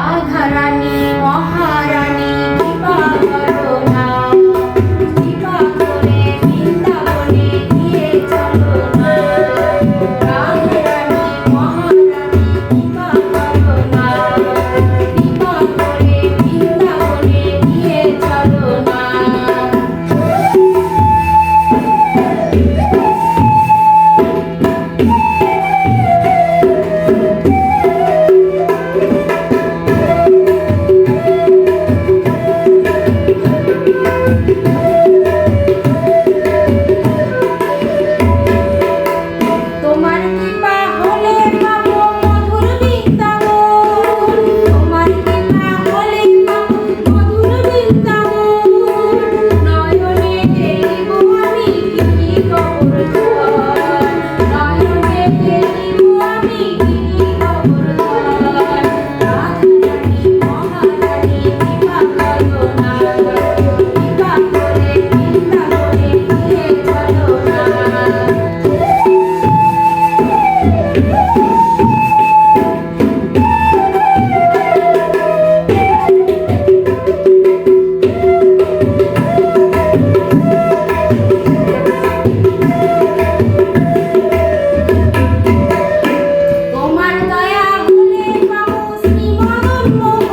রাধারানী মহারানী কৃপা করো না, কৃপা করে বৃন্দাবনে নিয়ে চলো না। রাধারানী মহারানী কৃপা করো না, কৃপা করে বৃন্দাবনে নিয়ে চলো না। তোমার কৃপা হলে পাবো মধুর বৃন্দাবন, তোমার কৃপা হলে পাবো মধুর বৃন্দাবন। নয়নে দেখিব আমি গিরি গোবর্ধন, নয়নে দেখিব আমি গিরি গোবর্ধন। রাধারানী মহারানী কৃপা করো না, কৃপা করে বৃন্দাবনে নিয়ে চলো না। তোমার দয়া হলে পাবো শ্রী মদন মোহন,